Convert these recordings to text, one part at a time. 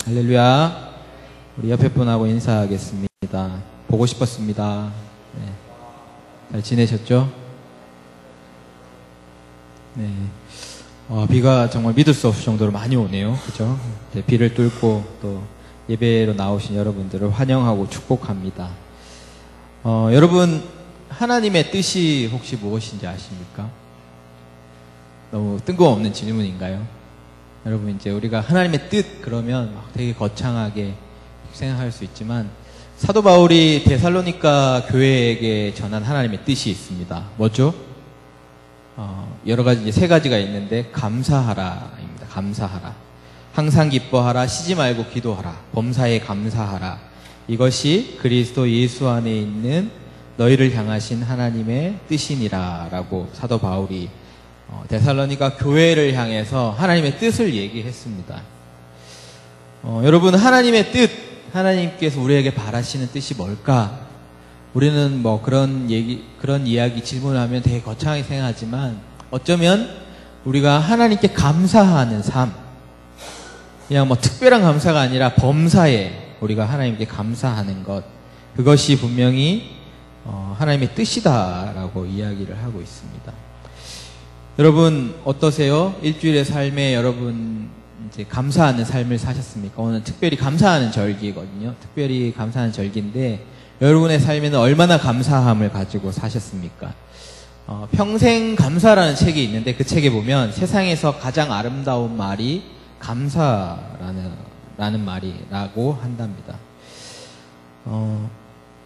할렐루야. 우리 옆에 분하고 인사하겠습니다. 보고 싶었습니다. 네. 잘 지내셨죠? 네. 비가 정말 믿을 수 없을 정도로 많이 오네요. 그죠? 네, 비를 뚫고 또 예배로 나오신 여러분들을 환영하고 축복합니다. 여러분, 하나님의 뜻이 혹시 무엇인지 아십니까? 너무 뜬금없는 질문인가요? 여러분, 이제 우리가 하나님의 뜻 그러면 되게 거창하게 생각할 수 있지만, 사도 바울이 데살로니가 교회에게 전한 하나님의 뜻이 있습니다. 뭐죠? 여러 가지, 이제 세 가지가 있는데, 감사하라입니다. 감사하라. 항상 기뻐하라. 쉬지 말고 기도하라. 범사에 감사하라. 이것이 그리스도 예수 안에 있는 너희를 향하신 하나님의 뜻이니라 라고 사도 바울이 데살로니가 교회를 향해서 하나님의 뜻을 얘기했습니다. 여러분, 하나님의 뜻, 하나님께서 우리에게 바라시는 뜻이 뭘까? 우리는 뭐 그런 이야기 질문하면 되게 거창하게 생각하지만, 어쩌면 우리가 하나님께 감사하는 삶, 그냥 뭐 특별한 감사가 아니라 범사에 우리가 하나님께 감사하는 것, 그것이 분명히 하나님의 뜻이다라고 이야기를 하고 있습니다. 여러분 어떠세요? 일주일의 삶에 여러분 이제 감사하는 삶을 사셨습니까? 오늘 특별히 감사하는 절기거든요. 특별히 감사하는 절기인데, 여러분의 삶에는 얼마나 감사함을 가지고 사셨습니까? 평생 감사라는 책이 있는데, 그 책에 보면 세상에서 가장 아름다운 말이 감사라는 말이라고 한답니다.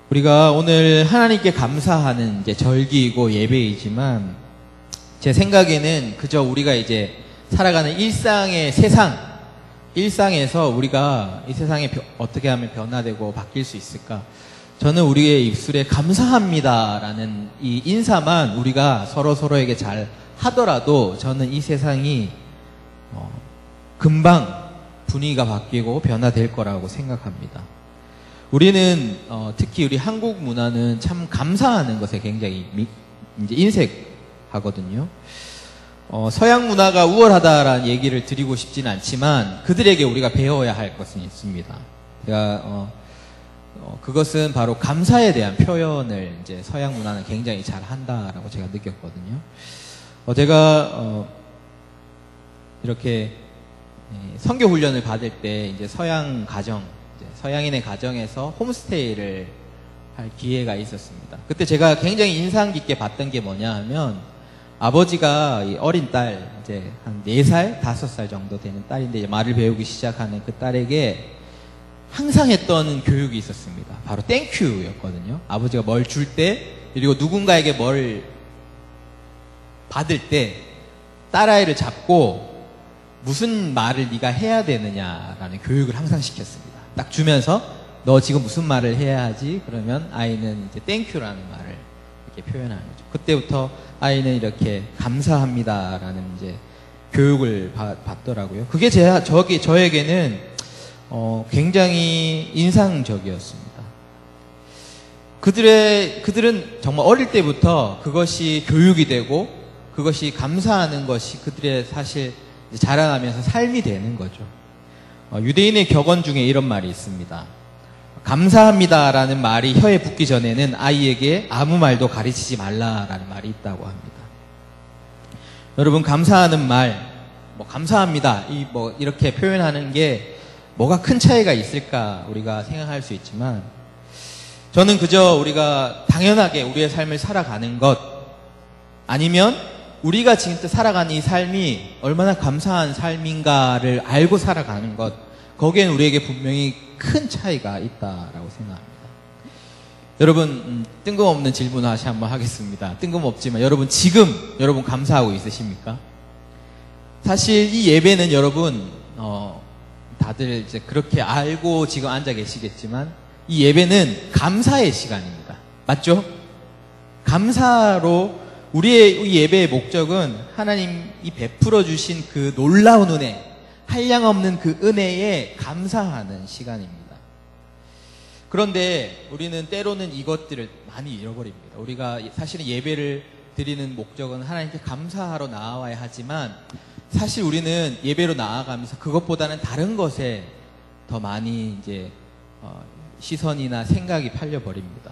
우리가 오늘 하나님께 감사하는 이제 절기이고 예배이지만, 제 생각에는 그저 우리가 이제 살아가는 일상의 일상에서 우리가 이 세상에 어떻게 하면 변화되고 바뀔 수 있을까? 저는 우리의 입술에 감사합니다라는 이 인사만 우리가 서로에게 잘 하더라도, 저는 이 세상이 금방 분위기가 바뀌고 변화될 거라고 생각합니다. 우리는 특히 우리 한국 문화는 참 감사하는 것에 굉장히 이제 인색하거든요. 서양 문화가 우월하다라는 얘기를 드리고 싶지는 않지만, 그들에게 우리가 배워야 할 것은 있습니다. 제가 그것은 바로 감사에 대한 표현을 이제 서양 문화는 굉장히 잘 한다라고 제가 느꼈거든요. 제가 이렇게 선교 훈련을 받을 때 이제 서양인의 가정에서 홈스테이를 할 기회가 있었습니다. 그때 제가 굉장히 인상 깊게 봤던 게 뭐냐 하면, 아버지가 이 어린 딸, 이제 한 4살, 5살 정도 되는 딸인데 말을 배우기 시작하는 그 딸에게 항상 했던 교육이 있었습니다. 바로 땡큐였거든요. 아버지가 뭘 줄 때, 그리고 누군가에게 뭘 받을 때 딸아이를 잡고 무슨 말을 네가 해야 되느냐라는 교육을 항상 시켰습니다. 딱 주면서 너 지금 무슨 말을 해야 하지? 그러면 아이는 이제 땡큐라는 말을 이렇게 표현하는 거죠. 그때부터 아이는 이렇게 감사합니다라는 이제 교육을 받더라고요. 그게 저에게는 굉장히 인상적이었습니다. 그들은 정말 어릴 때부터 그것이 교육이 되고, 그것이 감사하는 것이 그들의 사실 자라나면서 삶이 되는 거죠. 유대인의 격언 중에 이런 말이 있습니다. 감사합니다라는 말이 혀에 붙기 전에는 아이에게 아무 말도 가르치지 말라라는 말이 있다고 합니다. 여러분, 감사하는 말, 감사합니다, 이렇게 표현하는 게 뭐가 큰 차이가 있을까 우리가 생각할 수 있지만, 저는 그저 우리가 당연하게 우리의 삶을 살아가는 것, 아니면 우리가 지금 살아가는 이 삶이 얼마나 감사한 삶인가를 알고 살아가는 것, 거기에는 우리에게 분명히 큰 차이가 있다라고 생각합니다. 여러분, 뜬금없는 질문 다시 한번 하겠습니다. 뜬금없지만 여러분, 지금 여러분 감사하고 있으십니까? 사실 이 예배는 여러분 다들 이제 그렇게 알고 지금 앉아 계시겠지만, 이 예배는 감사의 시간입니다. 맞죠? 감사로, 우리의 이 예배의 목적은 하나님이 베풀어 주신 그 놀라운 은혜, 한량없는 그 은혜에 감사하는 시간입니다. 그런데 우리는 때로는 이것들을 많이 잃어버립니다. 우리가 사실은 예배를 드리는 목적은 하나님께 감사하러 나와야 하지만, 사실 우리는 예배로 나아가면서 그것보다는 다른 것에 더 많이 이제 시선이나 생각이 팔려버립니다.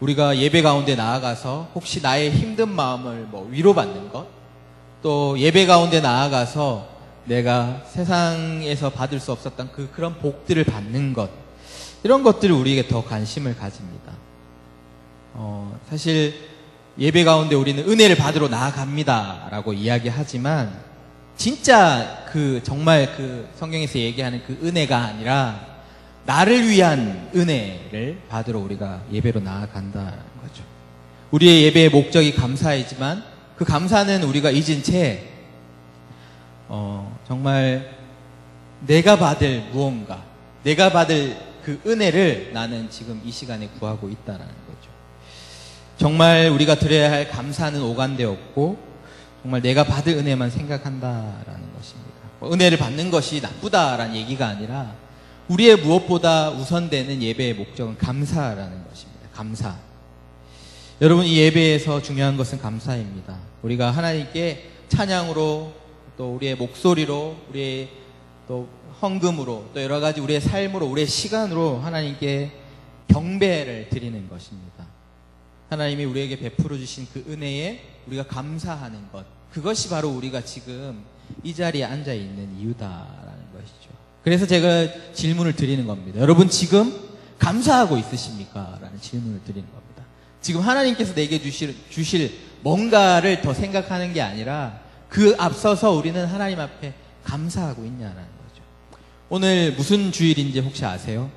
우리가 예배 가운데 나아가서 혹시 나의 힘든 마음을 위로받는 것, 또 예배 가운데 나아가서 내가 세상에서 받을 수 없었던 그런 복들을 받는 것, 이런 것들을 우리에게 더 관심을 가집니다. 사실 예배 가운데 우리는 은혜를 받으러 나아갑니다 라고 이야기하지만, 진짜 정말 성경에서 얘기하는 그 은혜가 아니라 나를 위한 은혜를 받으러 우리가 예배로 나아간다는 거죠. 우리의 예배의 목적이 감사이지만 그 감사는 우리가 잊은 채 정말 내가 받을 무언가, 내가 받을 그 은혜를 나는 지금 이 시간에 구하고 있다는 거죠. 정말 우리가 드려야 할 감사는 오간데 없고 정말 내가 받을 은혜만 생각한다라는 것입니다. 은혜를 받는 것이 나쁘다라는 얘기가 아니라 우리의 무엇보다 우선되는 예배의 목적은 감사라는 것입니다. 감사. 여러분, 이 예배에서 중요한 것은 감사입니다. 우리가 하나님께 찬양으로, 또 우리의 목소리로, 우리의 또 헌금으로, 또 여러 가지 우리의 삶으로, 우리의 시간으로 하나님께 경배를 드리는 것입니다. 하나님이 우리에게 베풀어 주신 그 은혜에 우리가 감사하는 것, 그것이 바로 우리가 지금 이 자리에 앉아 있는 이유다라는 것이죠. 그래서 제가 질문을 드리는 겁니다. 여러분, 지금 감사하고 있으십니까? 라는 질문을 드리는 겁니다. 지금 하나님께서 내게 주실 뭔가를 더 생각하는 게 아니라 그 앞서서 우리는 하나님 앞에 감사하고 있냐라는 거죠. 오늘 무슨 주일인지 혹시 아세요?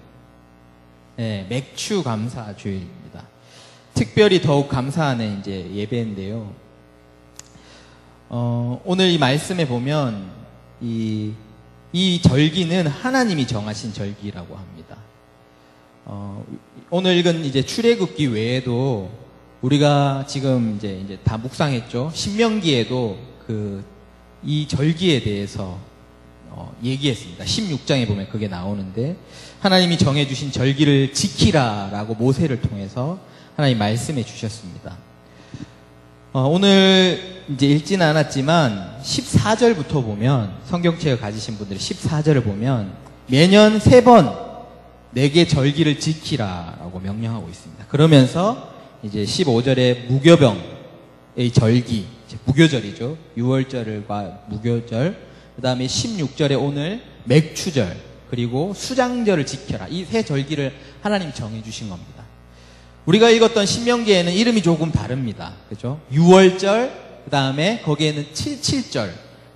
네, 맥주 감사 주일입니다. 특별히 더욱 감사하는 이제 예배인데요. 오늘 이 말씀에 보면 이 절기는 하나님이 정하신 절기라고 합니다. 오늘 읽은 이제 출애굽기 외에도 우리가 지금 이제 다 묵상했죠. 신명기에도 이 절기에 대해서 얘기했습니다. 16장에 보면 그게 나오는데, 하나님이 정해주신 절기를 지키라라고 모세를 통해서 하나님 말씀해 주셨습니다. 오늘 이제 읽지는 않았지만 14절부터 보면, 성경책을 가지신 분들이 14절을 보면 매년 3번 내게 절기를 지키라라고 명령하고 있습니다. 그러면서 이제 15절에 무교병의 절기, 무교절이죠. 6월절과 무교절, 그 다음에 16절에 오늘 맥추절, 그리고 수장절을 지켜라. 이 3 절기를 하나님 정해주신 겁니다. 우리가 읽었던 신명기에는 이름이 조금 다릅니다. 그죠? 6월절, 그 다음에 거기에는 77절,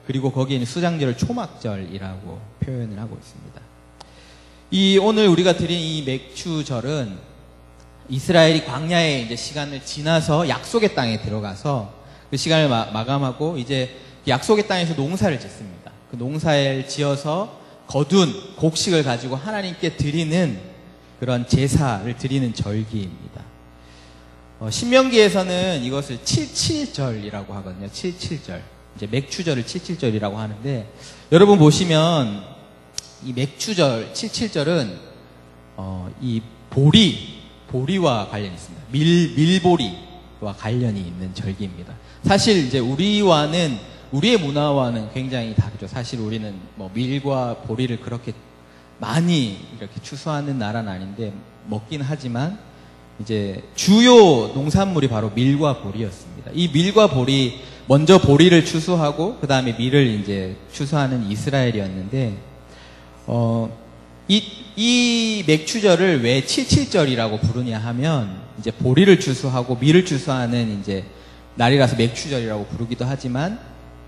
그리고 거기에는 수장절을 초막절이라고 표현을 하고 있습니다. 오늘 우리가 드린 이 맥추절은 이스라엘이 광야의 이제 시간을 지나서 약속의 땅에 들어가서 그 시간을 마감하고 이제 약속의 땅에서 농사를 짓습니다. 그 농사를 지어서 거둔 곡식을 가지고 하나님께 드리는 그런 제사를 드리는 절기입니다. 신명기에서는 이것을 77절이라고 하거든요. 77절. 이제 맥추절을 77절이라고 하는데, 여러분 보시면 이 맥추절 77절은 이 보리와 관련이 있습니다. 밀보리와 관련이 있는 절기입니다. 사실 이제 우리의 문화와는 굉장히 다르죠. 사실 우리는 밀과 보리를 그렇게 많이 이렇게 추수하는 나라는 아닌데 먹긴 하지만 이제 주요 농산물이 바로 밀과 보리였습니다. 이 밀과 보리, 먼저 보리를 추수하고 그 다음에 밀을 이제 추수하는 이스라엘이었는데, 이 맥추절을 왜 77절이라고 부르냐 하면, 이제 보리를 추수하고 밀을 추수하는 이제 날이라서 맥추절이라고 부르기도 하지만,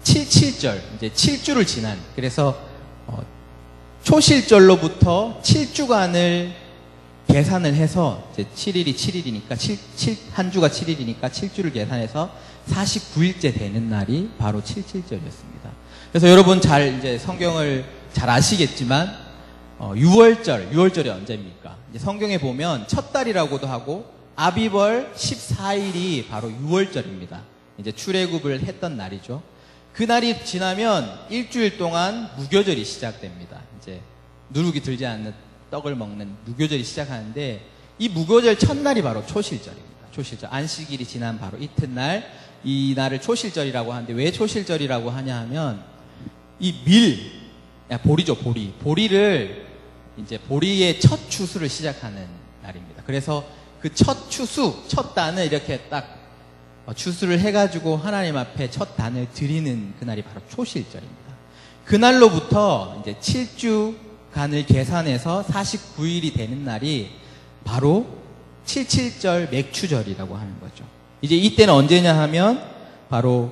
77절, 이제 7주를 지난, 그래서 초실절로부터 7주간을 계산을 해서, 이제 7일이 7일이니까, 한 주가 7일이니까 7주를 계산해서 49일째 되는 날이 바로 77절이었습니다. 그래서 여러분 이제 성경을 잘 아시겠지만, 6월절이 언제입니까? 이제 성경에 보면 첫 달이라고도 하고, 아비벌 14일이 바로 6월절입니다. 이제 출애굽을 했던 날이죠. 그 날이 지나면 일주일 동안 무교절이 시작됩니다. 이제 누룩이 들지 않는 떡을 먹는 무교절이 시작하는데, 이 무교절 첫날이 바로 초실절입니다. 초실절. 안식일이 지난 바로 이튿날, 이 날을 초실절이라고 하는데, 왜 초실절이라고 하냐 하면, 이 보리죠, 보리. 보리를 이제 보리의 첫 추수를 시작하는 날입니다. 그래서 그 첫 추수, 첫 단을 이렇게 딱 추수를 해가지고 하나님 앞에 첫 단을 드리는 그날이 바로 초실절입니다. 그날로부터 이제 7주간을 계산해서 49일이 되는 날이 바로 77절 맥추절이라고 하는 거죠. 이제 이때는 언제냐 하면 바로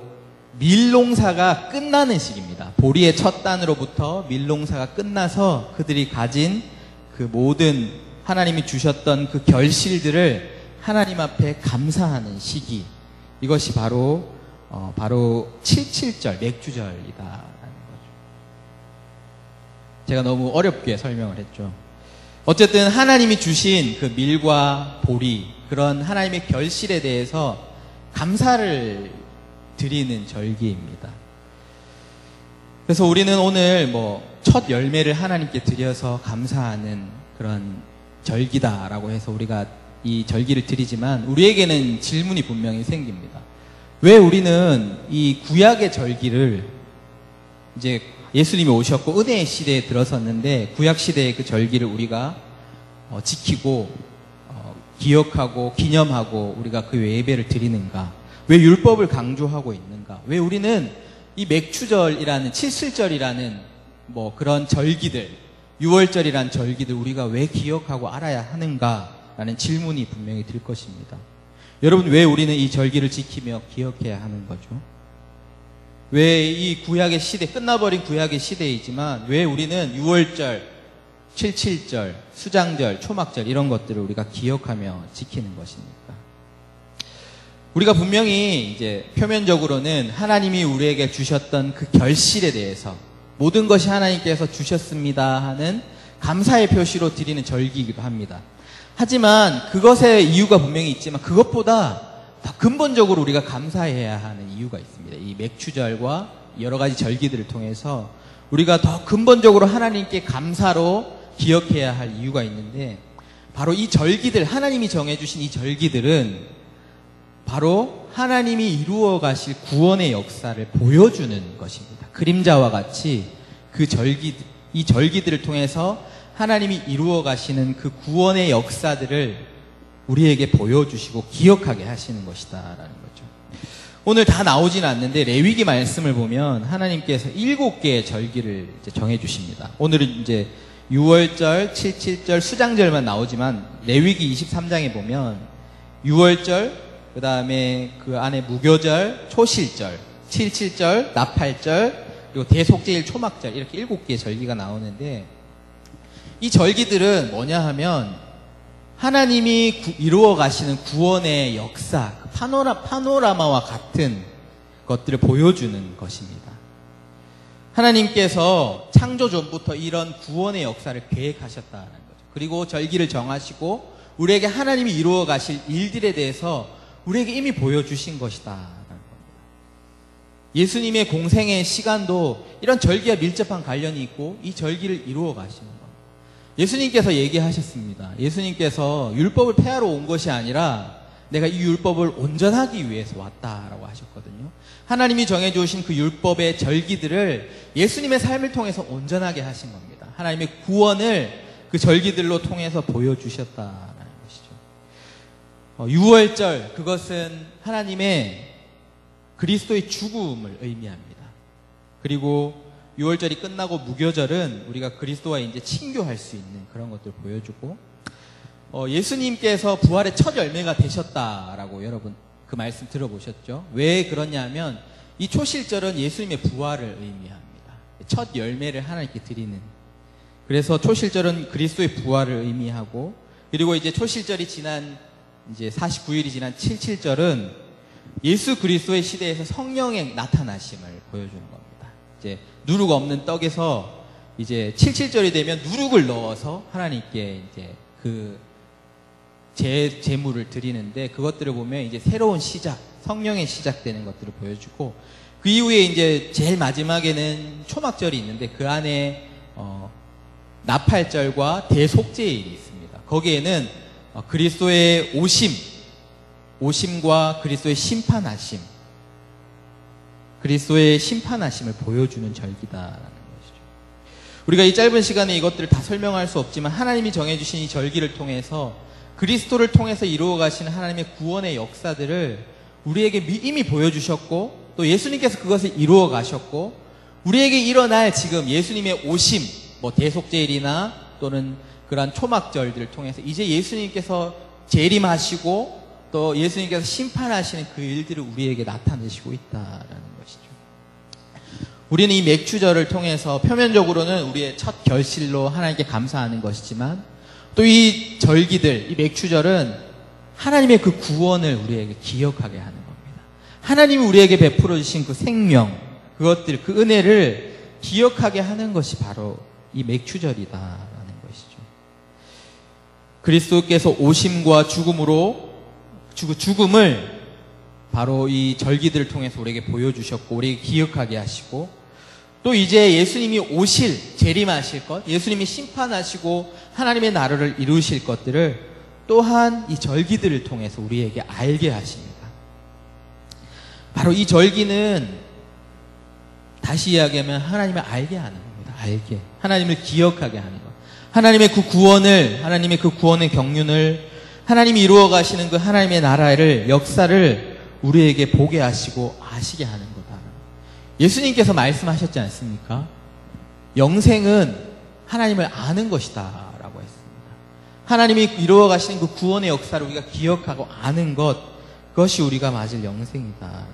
밀농사가 끝나는 시기입니다. 보리의 첫 단으로부터 밀농사가 끝나서 그들이 가진 그 모든 하나님이 주셨던 그 결실들을 하나님 앞에 감사하는 시기. 이것이 바로 77절 맥주절이다라는 거죠. 제가 너무 어렵게 설명을 했죠. 어쨌든 하나님이 주신 그 밀과 보리, 그런 하나님의 결실에 대해서 감사를 드리는 절기입니다. 그래서 우리는 오늘 첫 열매를 하나님께 드려서 감사하는 그런 절기다라고 해서 우리가 이 절기를 드리지만 우리에게는 질문이 분명히 생깁니다. 왜 우리는 이 구약의 절기를 이제 예수님이 오셨고 은혜의 시대에 들어섰는데 구약 시대의 그 절기를 우리가 지키고 기억하고 기념하고 우리가 그 예배를 드리는가? 왜 율법을 강조하고 있는가? 왜 우리는 이 맥추절이라는 칠칠절이라는 그런 절기들, 유월절이라는 절기들 우리가 왜 기억하고 알아야 하는가라는 질문이 분명히 들 것입니다. 여러분, 왜 우리는 이 절기를 지키며 기억해야 하는 거죠? 왜 이 구약의 시대, 끝나버린 구약의 시대이지만 왜 우리는 유월절, 칠칠절, 수장절, 초막절 이런 것들을 우리가 기억하며 지키는 것입니까? 우리가 분명히 이제 표면적으로는 하나님이 우리에게 주셨던 그 결실에 대해서 모든 것이 하나님께서 주셨습니다 하는 감사의 표시로 드리는 절기이기도 합니다. 하지만 그것의 이유가 분명히 있지만 그것보다 더 근본적으로 우리가 감사해야 하는 이유가 있습니다. 이 맥추절과 여러 가지 절기들을 통해서 우리가 더 근본적으로 하나님께 감사로 기억해야 할 이유가 있는데 바로 이 절기들, 하나님이 정해주신 이 절기들은 바로 하나님이 이루어 가실 구원의 역사를 보여주는 것입니다. 그림자와 같이 이 절기들을 통해서 하나님이 이루어 가시는 그 구원의 역사들을 우리에게 보여주시고 기억하게 하시는 것이다라는 거죠. 오늘 다 나오진 않는데 레위기 말씀을 보면 하나님께서 7개의 절기를 이제 정해주십니다. 오늘은 이제 6월절, 77절, 수장절만 나오지만 레위기 23장에 보면 6월절, 그 다음에 그 안에 무교절, 초실절, 77절, 나팔절, 그리고 대속제일 초막절 이렇게 7개의 절기가 나오는데 이 절기들은 뭐냐 하면 하나님이 이루어 가시는 구원의 역사, 파노라마와 같은 것들을 보여주는 것입니다. 하나님께서 창조 전부터 이런 구원의 역사를 계획하셨다는 거죠. 그리고 절기를 정하시고 우리에게 하나님이 이루어 가실 일들에 대해서 우리에게 이미 보여주신 것이다라는 겁니다. 예수님의 공생의 시간도 이런 절기와 밀접한 관련이 있고 이 절기를 이루어 가시는 겁니다. 예수님께서 얘기하셨습니다. 예수님께서 율법을 폐하러 온 것이 아니라 내가 이 율법을 온전하기 위해서 왔다라고 하셨거든요. 하나님이 정해주신 그 율법의 절기들을 예수님의 삶을 통해서 온전하게 하신 겁니다. 하나님의 구원을 그 절기들로 통해서 보여주셨다라는 것이죠. 유월절, 그것은 하나님의 그리스도의 죽음을 의미합니다. 그리고 6월절이 끝나고 무교절은 우리가 그리스도와 이제 친교할 수 있는 그런 것들을 보여주고 예수님께서 부활의 첫 열매가 되셨다라고 여러분 그 말씀 들어보셨죠? 왜 그러냐면 이 초실절은 예수님의 부활을 의미합니다. 첫 열매를 하나님께 드리는. 그래서 초실절은 그리스도의 부활을 의미하고 그리고 이제 초실절이 지난 이제 49일이 지난 77절은 예수 그리스도의 시대에서 성령의 나타나심을 보여주는 겁니다. 이제 누룩 없는 떡에서 이제 77절이 되면 누룩을 넣어서 하나님께 이제 그 제물을 드리는데 그것들을 보면 이제 새로운 시작, 성령의 시작되는 것들을 보여주고 그 이후에 이제 제일 마지막에는 초막절이 있는데 그 안에 나팔절과 대속제일이 있습니다. 거기에는 그리스도의 오심과 그리스도의 심판하심, 그리스도의 심판하심을 보여주는 절기다라는 것이죠. 우리가 이 짧은 시간에 이것들을 다 설명할 수 없지만 하나님이 정해주신 이 절기를 통해서 그리스도를 통해서 이루어 가시는 하나님의 구원의 역사들을 우리에게 이미 보여주셨고 또 예수님께서 그것을 이루어 가셨고 우리에게 일어날 지금 예수님의 오심, 뭐 대속제일이나 또는 그러한 초막절들을 통해서 이제 예수님께서 재림하시고 또 예수님께서 심판하시는 그 일들을 우리에게 나타내시고 있다라는 것이죠. 우리는 이 맥주절을 통해서 표면적으로는 우리의 첫 결실로 하나님께 감사하는 것이지만 또 이 절기들, 이 맥주절은 하나님의 그 구원을 우리에게 기억하게 하는 겁니다. 하나님이 우리에게 베풀어 주신 그 생명, 그것들, 그 은혜를 기억하게 하는 것이 바로 이 맥주절이다라는 것이죠. 그리스도께서 오심과 죽음을 바로 이 절기들을 통해서 우리에게 보여주셨고 우리에게 기억하게 하시고 또 이제 예수님이 오실, 재림하실 것, 예수님이 심판하시고 하나님의 나라를 이루실 것들을 또한 이 절기들을 통해서 우리에게 알게 하십니다. 바로 이 절기는 다시 이야기하면 하나님을 알게 하는 겁니다. 알게. 하나님을 기억하게 하는 것. 하나님의 그 구원의 경륜을 하나님이 이루어 가시는 그 하나님의 나라를, 역사를 우리에게 보게 하시고 아시게 하는 거다. 예수님께서 말씀하셨지 않습니까? 영생은 하나님을 아는 것이다 라고 했습니다. 하나님이 이루어 가시는 그 구원의 역사를 우리가 기억하고 아는 것, 그것이 우리가 맞을 영생이다.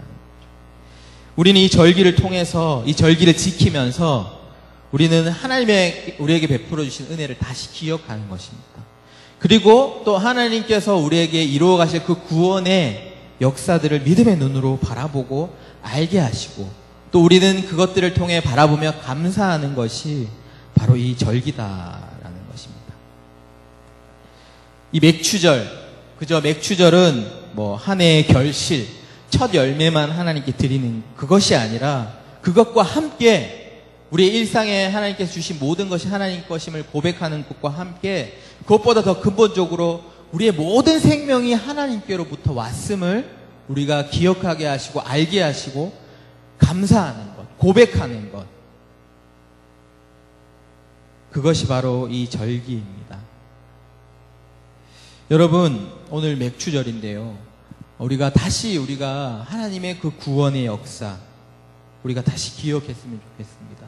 우리는 이 절기를 통해서 이 절기를 지키면서 우리는 하나님의 우리에게 베풀어 주신 은혜를 다시 기억하는 것입니다. 그리고 또 하나님께서 우리에게 이루어 가실 그 구원의 역사들을 믿음의 눈으로 바라보고 알게 하시고 또 우리는 그것들을 통해 바라보며 감사하는 것이 바로 이 절기다라는 것입니다. 이 맥주절, 그저 맥주절은 뭐 한 해의 결실, 첫 열매만 하나님께 드리는 그것이 아니라 그것과 함께 우리의 일상에 하나님께서 주신 모든 것이 하나님 것임을 고백하는 것과 함께 그것보다 더 근본적으로 우리의 모든 생명이 하나님께로부터 왔음을 우리가 기억하게 하시고 알게 하시고 감사하는 것, 고백하는 것, 그것이 바로 이 절기입니다. 여러분, 오늘 맥주절인데요. 우리가 하나님의 그 구원의 역사, 우리가 다시 기억했으면 좋겠습니다.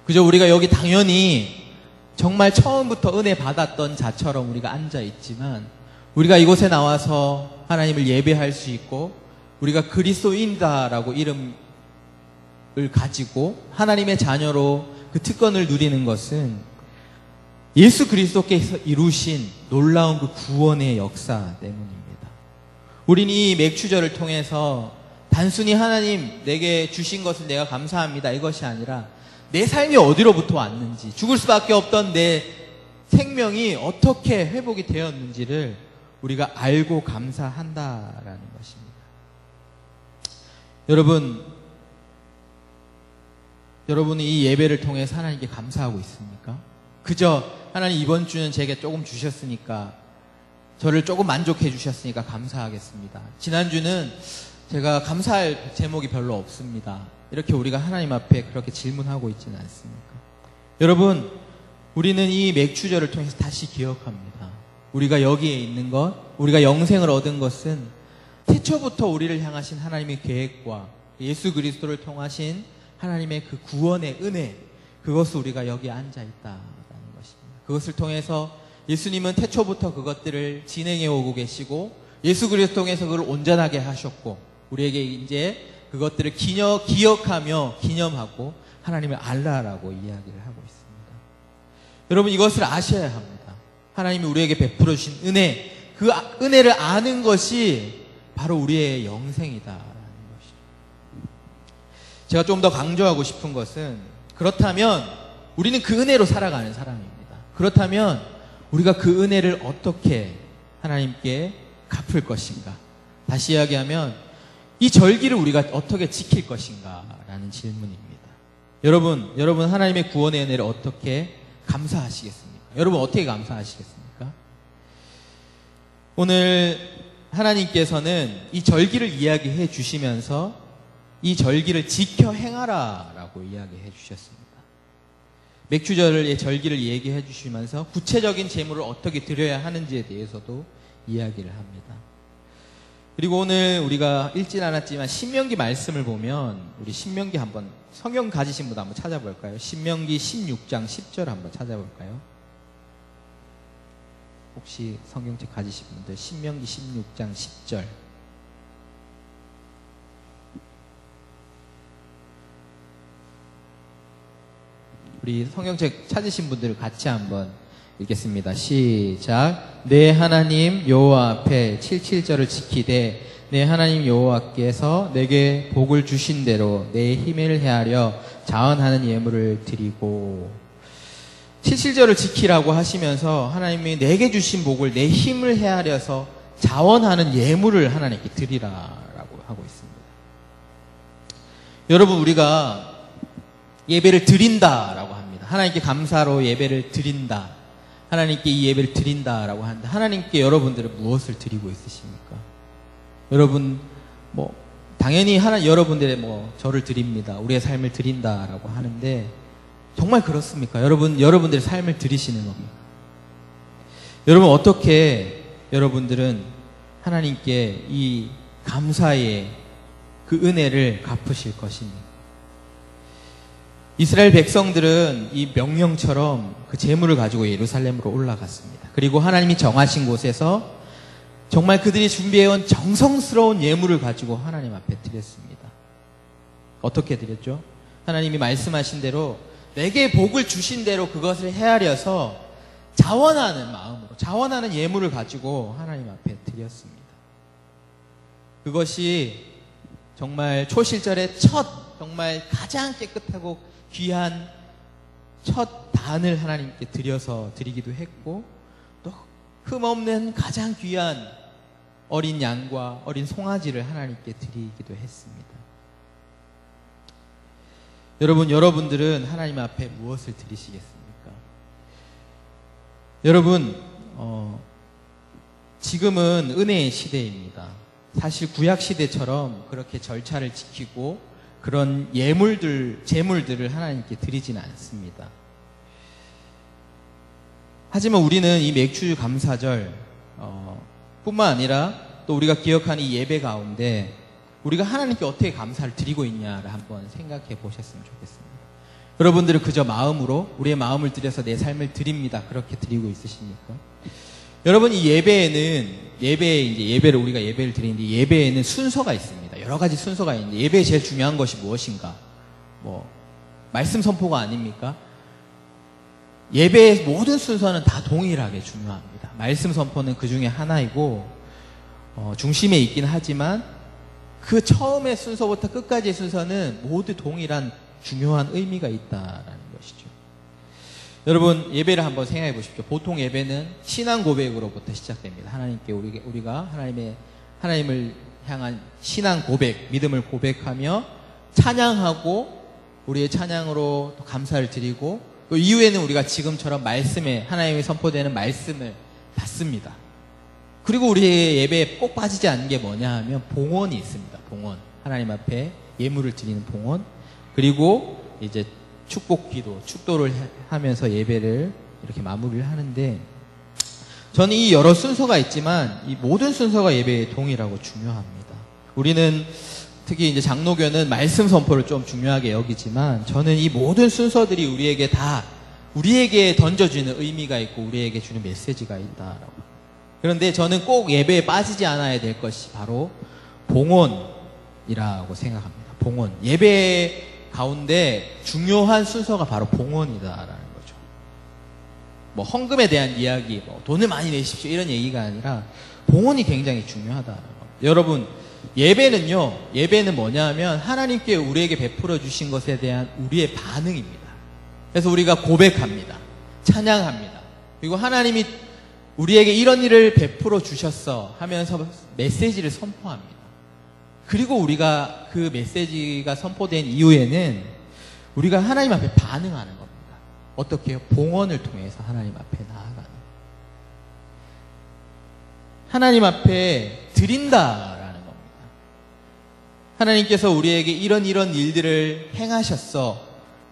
그저 우리가 여기 당연히 정말 처음부터 은혜 받았던 자처럼 우리가 앉아있지만 우리가 이곳에 나와서 하나님을 예배할 수 있고 우리가 그리스도인이다라고 이름을 가지고 하나님의 자녀로 그 특권을 누리는 것은 예수 그리스도께서 이루신 놀라운 그 구원의 역사 때문입니다. 우리는 이 맥주절을 통해서 단순히 하나님 내게 주신 것을 내가 감사합니다 이것이 아니라 내 삶이 어디로부터 왔는지, 죽을 수밖에 없던 내 생명이 어떻게 회복이 되었는지를 우리가 알고 감사한다라는 것입니다. 여러분은 이 예배를 통해서 하나님께 감사하고 있습니까? 그저 하나님 이번 주는 제게 조금 주셨으니까, 저를 조금 만족해 주셨으니까 감사하겠습니다. 지난주는 제가 감사할 제목이 별로 없습니다. 이렇게 우리가 하나님 앞에 그렇게 질문하고 있지는 않습니까? 여러분, 우리는 이 맥주절을 통해서 다시 기억합니다. 우리가 여기에 있는 것, 우리가 영생을 얻은 것은 태초부터 우리를 향하신 하나님의 계획과 예수 그리스도를 통하신 하나님의 그 구원의 은혜, 그것을 우리가 여기에 앉아있다라는 것입니다. 그것을 통해서 예수님은 태초부터 그것들을 진행해 오고 계시고 예수 그리스도 통해서 그걸 온전하게 하셨고 우리에게 이제 그것들을 기억하며 기념하고 하나님을 알라라고 이야기를 하고 있습니다. 여러분, 이것을 아셔야 합니다. 하나님이 우리에게 베풀어 주신 은혜, 그 은혜를 아는 것이 바로 우리의 영생이다라는 것이죠. 제가 좀 더 강조하고 싶은 것은, 그렇다면 우리는 그 은혜로 살아가는 사람입니다. 그렇다면 우리가 그 은혜를 어떻게 하나님께 갚을 것인가? 다시 이야기하면 이 절기를 우리가 어떻게 지킬 것인가? 라는 질문입니다. 여러분 하나님의 구원의 은혜를 어떻게 감사하시겠습니까? 여러분 어떻게 감사하시겠습니까? 오늘 하나님께서는 이 절기를 이야기해 주시면서 이 절기를 지켜 행하라 라고 이야기해 주셨습니다. 맥주절의 절기를 얘기해 주시면서 구체적인 제물을 어떻게 드려야 하는지에 대해서도 이야기를 합니다. 그리고 오늘 우리가 읽진 않았지만 신명기 말씀을 보면 우리 신명기 한번 성경 가지신 분 한번 찾아볼까요? 신명기 16장 10절 한번 찾아볼까요? 혹시 성경책 가지신 분들 신명기 16장 10절 우리 성경책 찾으신 분들 같이 한번 읽겠습니다. 시작. 내 하나님 여호와 앞에 77절을 지키되 내 하나님 여호와께서 내게 복을 주신 대로 내 힘을 헤아려 자원하는 예물을 드리고 77절을 지키라고 하시면서 하나님이 내게 주신 복을 내 힘을 헤아려서 자원하는 예물을 하나님께 드리라라고 하고 있습니다. 여러분 우리가 예배를 드린다라고 합니다. 하나님께 감사로 예배를 드린다. 하나님께 이 예배를 드린다라고 하는데 하나님께 여러분들은 무엇을 드리고 있으십니까? 여러분 당연히 여러분들의 저를 드립니다. 우리의 삶을 드린다라고 하는데 정말 그렇습니까? 여러분들의 삶을 드리시는 겁니까? 여러분 어떻게 여러분들은 하나님께 이 감사의 그 은혜를 갚으실 것입니까? 이스라엘 백성들은 이 명령처럼 그 제물을 가지고 예루살렘으로 올라갔습니다. 그리고 하나님이 정하신 곳에서 정말 그들이 준비해온 정성스러운 예물을 가지고 하나님 앞에 드렸습니다. 어떻게 드렸죠? 하나님이 말씀하신 대로 내게 복을 주신 대로 그것을 헤아려서 자원하는 마음으로 자원하는 예물을 가지고 하나님 앞에 드렸습니다. 그것이 정말 초실절의 정말 가장 깨끗하고 귀한 첫 단을 하나님께 드리기도 했고 또 흠없는 가장 귀한 어린 양과 어린 송아지를 하나님께 드리기도 했습니다. 여러분들은 하나님 앞에 무엇을 드리시겠습니까? 여러분 지금은 은혜의 시대입니다. 사실 구약 시대처럼 그렇게 절차를 지키고 그런 제물들을 하나님께 드리지는 않습니다. 하지만 우리는 이 맥주 감사절 뿐만 아니라 또 우리가 기억하는 이 예배 가운데 우리가 하나님께 어떻게 감사를 드리고 있냐를 한번 생각해 보셨으면 좋겠습니다. 여러분들은 그저 마음으로 우리의 마음을 들여서 내 삶을 드립니다. 그렇게 드리고 있으십니까? 여러분 이 예배를 우리가 예배를 드리는데 예배에는 순서가 있습니다. 여러 가지 순서가 있는데 예배에 제일 중요한 것이 무엇인가? 말씀 선포가 아닙니까? 예배의 모든 순서는 다 동일하게 중요합니다. 말씀 선포는 그 중에 하나이고 중심에 있긴 하지만 그 처음의 순서부터 끝까지의 순서는 모두 동일한 중요한 의미가 있다라는 것이죠. 여러분 예배를 한번 생각해 보십시오. 보통 예배는 신앙 고백으로부터 시작됩니다. 하나님께 우리가 하나님을 향한 신앙 고백, 믿음을 고백하며 찬양하고 우리의 찬양으로 또 감사를 드리고 또 이후에는 우리가 지금처럼 하나님이 선포되는 말씀을 받습니다. 그리고 우리의 예배에 꼭 빠지지 않는 게 뭐냐 하면 봉헌이 있습니다. 봉헌. 하나님 앞에 예물을 드리는 봉헌. 그리고 이제 축도를 하면서 예배를 이렇게 마무리를 하는데 저는 이 여러 순서가 있지만 이 모든 순서가 예배에 동일하고 중요합니다. 우리는 특히 이제 장로교는 말씀 선포를 좀 중요하게 여기지만 저는 이 모든 순서들이 우리에게 던져주는 의미가 있고 우리에게 주는 메시지가 있다라고. 그런데 저는 꼭 예배에 빠지지 않아야 될 것이 바로 봉헌이라고 생각합니다. 봉헌. 예배 가운데 중요한 순서가 바로 봉헌이다라는 거죠. 헌금에 대한 이야기, 돈을 많이 내십시오 이런 얘기가 아니라 봉헌이 굉장히 중요하다라는 겁니다. 여러분 예배는 뭐냐 하면 하나님께 우리에게 베풀어 주신 것에 대한 우리의 반응입니다. 그래서 우리가 고백합니다. 찬양합니다. 그리고 하나님이 우리에게 이런 일을 베풀어 주셨어 하면서 메시지를 선포합니다. 그리고 우리가 그 메시지가 선포된 이후에는 우리가 하나님 앞에 반응하는 겁니다. 어떻게 해요? 봉헌을 통해서 하나님 앞에 나아가는. 하나님 앞에 드린다라는 겁니다. 하나님께서 우리에게 이런 일들을 행하셨어.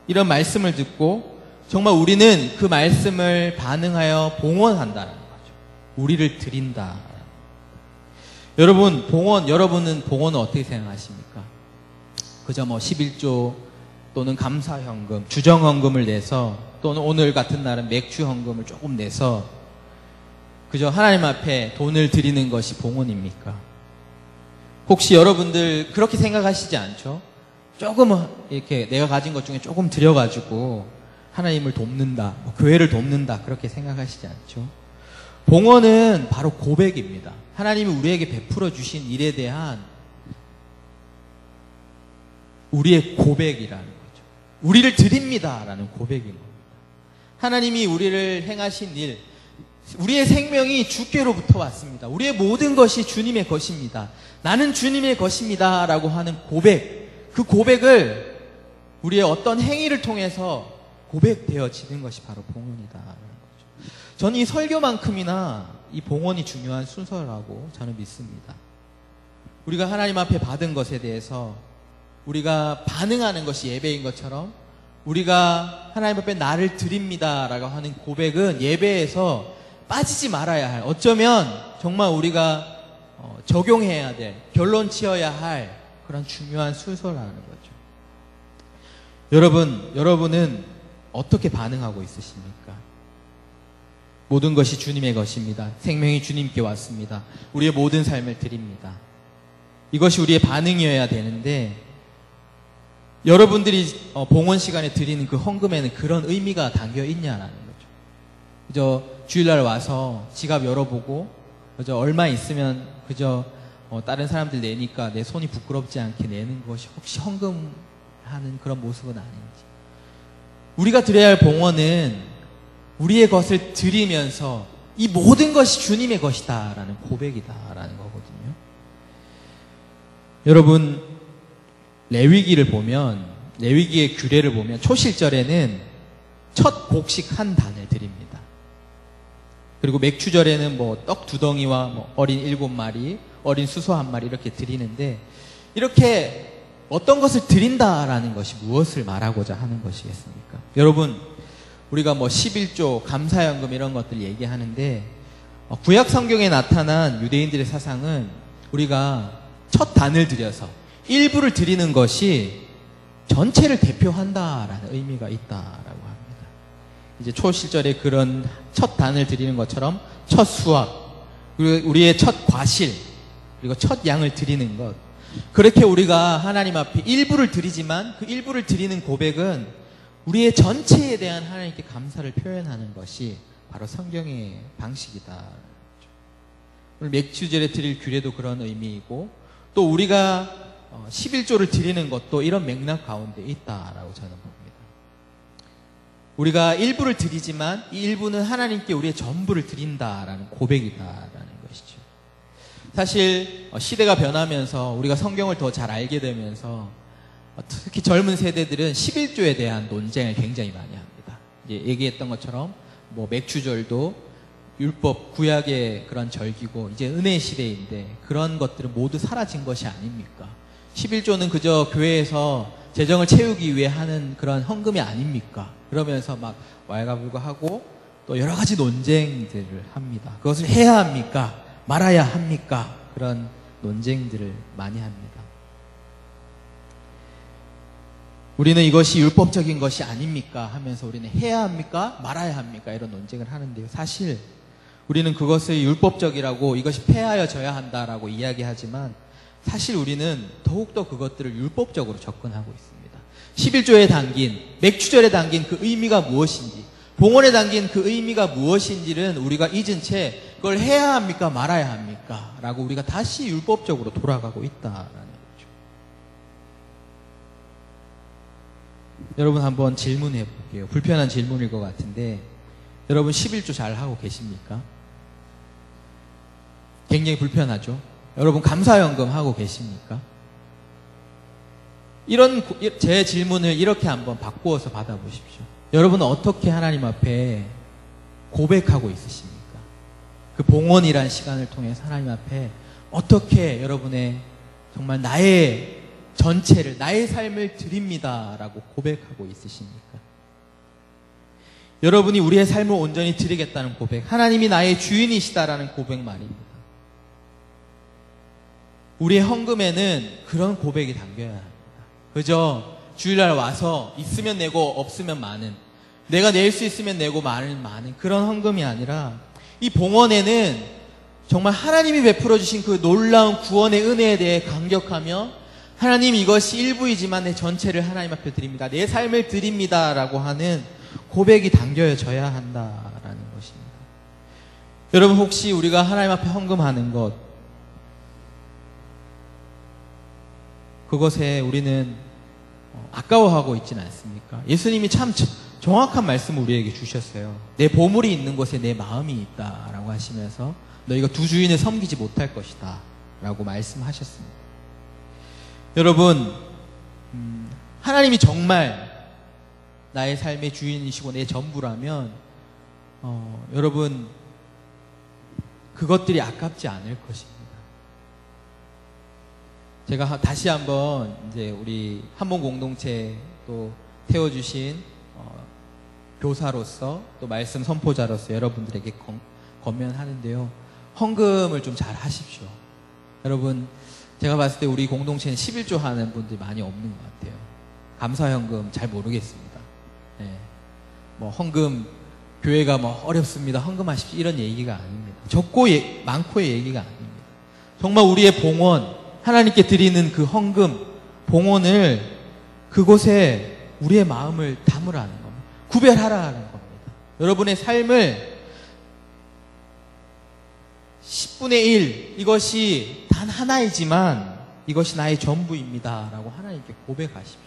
이런 말씀을 듣고 정말 우리는 그 말씀을 반응하여 봉헌한다는 거죠. 우리를 드린다. 여러분은 봉헌을 어떻게 생각하십니까? 그저 11조 또는 감사헌금, 주정헌금을 내서 또는 오늘 같은 날은 맥주헌금을 조금 내서 그저 하나님 앞에 돈을 드리는 것이 봉헌입니까? 혹시 여러분들 그렇게 생각하시지 않죠? 조금 이렇게 내가 가진 것 중에 조금 드려가지고 하나님을 돕는다, 교회를 돕는다 그렇게 생각하시지 않죠? 봉헌은 바로 고백입니다. 하나님이 우리에게 베풀어 주신 일에 대한 우리의 고백이라는 거죠. 우리를 드립니다라는 고백인 겁니다. 하나님이 우리를 행하신 일, 우리의 생명이 주께로부터 왔습니다. 우리의 모든 것이 주님의 것입니다. 나는 주님의 것입니다 라고 하는 고백, 그 고백을 우리의 어떤 행위를 통해서 고백되어지는 것이 바로 봉헌이다라는 거죠. 저는 이 설교만큼이나 이 봉헌이 중요한 순서라고 저는 믿습니다. 우리가 하나님 앞에 받은 것에 대해서 우리가 반응하는 것이 예배인 것처럼 우리가 하나님 앞에 나를 드립니다라고 하는 고백은 예배에서 빠지지 말아야 할, 어쩌면 정말 우리가 적용해야 될, 결론 지어야 할 그런 중요한 순서라는 거죠. 여러분은 어떻게 반응하고 있으십니까? 모든 것이 주님의 것입니다. 생명이 주님께 왔습니다. 우리의 모든 삶을 드립니다. 이것이 우리의 반응이어야 되는데 여러분들이 봉헌 시간에 드리는 그 헌금에는 그런 의미가 담겨 있냐라는 거죠. 그저 주일날 와서 지갑 열어보고 그저 얼마 있으면 그저 다른 사람들 내니까 내 손이 부끄럽지 않게 내는 것이 혹시 헌금하는 그런 모습은 아닌지. 우리가 드려야 할 봉헌은 우리의 것을 드리면서 이 모든 것이 주님의 것이다라는 고백이다라는 거거든요. 여러분, 레위기의 규례를 보면 초실절에는 첫 곡식 한 단을 드립니다. 그리고 맥주절에는 떡 2덩이와 어린 7마리, 어린 수소 1마리 이렇게 드리는데, 이렇게 어떤 것을 드린다라는 것이 무엇을 말하고자 하는 것이겠습니까? 여러분, 우리가 11조, 감사연금 이런 것들 얘기하는데, 구약 성경에 나타난 유대인들의 사상은 우리가 첫 단을 들여서 일부를 드리는 것이 전체를 대표한다라는 의미가 있다라고 합니다. 이제 초실절에 그런 첫 단을 드리는 것처럼 첫 수확, 그리고 우리의 첫 과실, 그리고 첫 양을 드리는 것, 그렇게 우리가 하나님 앞에 일부를 드리지만 그 일부를 드리는 고백은 우리의 전체에 대한 하나님께 감사를 표현하는 것이 바로 성경의 방식이다. 오늘 맥주절에 드릴 규례도 그런 의미이고, 또 우리가 11조를 드리는 것도 이런 맥락 가운데 있다라고 저는 봅니다. 우리가 일부를 드리지만 이 일부는 하나님께 우리의 전부를 드린다라는 고백이다라는 것이죠. 사실 시대가 변하면서 우리가 성경을 더 잘 알게 되면서 특히 젊은 세대들은 11조에 대한 논쟁을 굉장히 많이 합니다. 이제 얘기했던 것처럼 맥주절도 율법, 구약의 그런 절기고 이제 은혜의 시대인데 그런 것들은 모두 사라진 것이 아닙니까? 11조는 그저 교회에서 재정을 채우기 위해 하는 그런 헌금이 아닙니까? 그러면서 막 왈가불가하고 또 여러 가지 논쟁들을 합니다. 그것을 해야 합니까? 말아야 합니까? 그런 논쟁들을 많이 합니다. 우리는 이것이 율법적인 것이 아닙니까? 하면서 우리는 해야 합니까? 말아야 합니까? 이런 논쟁을 하는데요. 사실 우리는 그것을 율법적이라고, 이것이 폐하여져야 한다라고 이야기하지만 사실 우리는 더욱더 그것들을 율법적으로 접근하고 있습니다. 11조에 담긴, 맥주절에 담긴 그 의미가 무엇인지, 봉헌에 담긴 그 의미가 무엇인지는 우리가 잊은 채 그걸 해야 합니까? 말아야 합니까? 라고 우리가 다시 율법적으로 돌아가고 있다라는 거죠. 여러분 한번 질문해 볼게요. 불편한 질문일 것 같은데 여러분 11조 잘 하고 계십니까? 굉장히 불편하죠? 여러분 감사연금 하고 계십니까? 제 질문을 이렇게 한번 바꾸어서 받아보십시오. 여러분은 어떻게 하나님 앞에 고백하고 있으십니까? 그 봉헌이란 시간을 통해서 하나님 앞에 어떻게 여러분의 정말 나의 전체를, 나의 삶을 드립니다라고 고백하고 있으십니까? 여러분이 우리의 삶을 온전히 드리겠다는 고백, 하나님이 나의 주인이시다라는 고백 말입니다. 우리의 헌금에는 그런 고백이 담겨야 합니다. 그저 주일날 와서 있으면 내고 없으면 많은, 내가 낼 수 있으면 내고 많은 그런 헌금이 아니라, 이 봉헌에는 정말 하나님이 베풀어 주신 그 놀라운 구원의 은혜에 대해 감격하며, 하나님 이것이 일부이지만 내 전체를 하나님 앞에 드립니다, 내 삶을 드립니다 라고 하는 고백이 담겨져야 한다라는 것입니다. 여러분, 혹시 우리가 하나님 앞에 헌금하는 것, 그것에 우리는 아까워하고 있지는 않습니까? 예수님이 참 정확한 말씀을 우리에게 주셨어요. 내 보물이 있는 곳에 내 마음이 있다라고 하시면서 너희가 두 주인을 섬기지 못할 것이다 라고 말씀하셨습니다. 여러분, 하나님이 정말 나의 삶의 주인이시고 내 전부라면 여러분, 그것들이 아깝지 않을 것입니다. 제가 다시 한번 이제 우리 한번 공동체 또 태워주신 교사로서 또 말씀 선포자로서 여러분들에게 권면하는데요. 헌금을 좀 잘 하십시오. 여러분, 제가 봤을 때 우리 공동체는 11조 하는 분들이 많이 없는 것 같아요. 감사현금 잘 모르겠습니다. 네. 뭐 헌금, 교회가 뭐 어렵습니다, 헌금하십시오, 이런 얘기가 아닙니다. 적고 많고의 얘기가 아닙니다. 정말 우리의 봉헌, 하나님께 드리는 그 헌금, 봉헌을 그곳에 우리의 마음을 담으라는 겁니다. 구별하라는 겁니다. 여러분의 삶을 10분의 1, 이것이 단 하나이지만 이것이 나의 전부입니다 라고 하나님께 고백하십시오.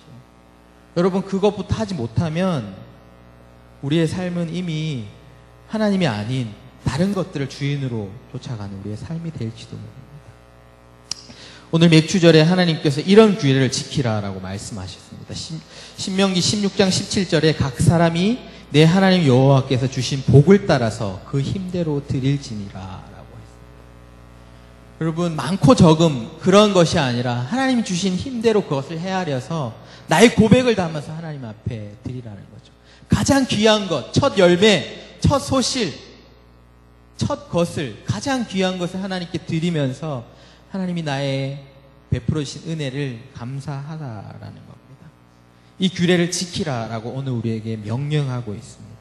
여러분, 그것부터 하지 못하면 우리의 삶은 이미 하나님이 아닌 다른 것들을 주인으로 쫓아가는 우리의 삶이 될지도 모릅니다. 오늘 맥주절에 하나님께서 이런 규례를 지키라라고 말씀하셨습니다. 신명기 16장 17절에 각 사람이 내 하나님 여호와께서 주신 복을 따라서 그 힘대로 드릴지니라 라고 했습니다. 여러분, 많고 적음 그런 것이 아니라 하나님이 주신 힘대로 그것을 헤아려서 나의 고백을 담아서 하나님 앞에 드리라는 거죠. 가장 귀한 것, 첫 열매, 첫 소실, 첫 것을, 가장 귀한 것을 하나님께 드리면서 하나님이 나의 베풀어 주신 은혜를 감사하라라는 겁니다. 이 규례를 지키라라고 오늘 우리에게 명령하고 있습니다.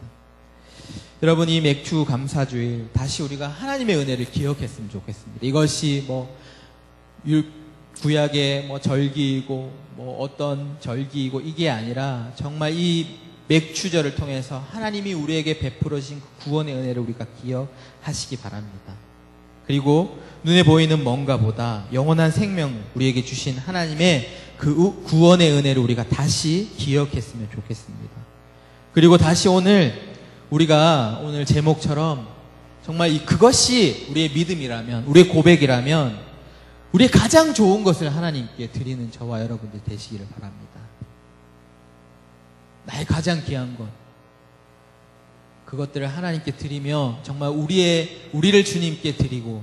여러분, 이 맥주 감사주일 다시 우리가 하나님의 은혜를 기억했으면 좋겠습니다. 이것이 뭐 구약의 뭐 절기이고 뭐 어떤 절기이고 이게 아니라 정말 이 맥주절을 통해서 하나님이 우리에게 베풀어 주신 그 구원의 은혜를 우리가 기억하시기 바랍니다. 그리고 눈에 보이는 뭔가보다 영원한 생명을 우리에게 주신 하나님의 그 구원의 은혜를 우리가 다시 기억했으면 좋겠습니다. 그리고 다시 우리가 오늘 제목처럼 정말 그것이 우리의 믿음이라면, 우리의 고백이라면 우리의 가장 좋은 것을 하나님께 드리는 저와 여러분들 되시기를 바랍니다. 나의 가장 귀한 것, 그것들을 하나님께 드리며 정말 우리를 주님께 드리고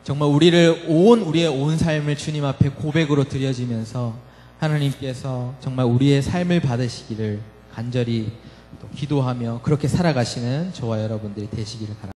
정말 우리의 온 삶을 주님 앞에 고백으로 드려지면서 하나님께서 정말 우리의 삶을 받으시기를 간절히 또 기도하며 그렇게 살아가시는 저와 여러분들이 되시기를 바랍니다.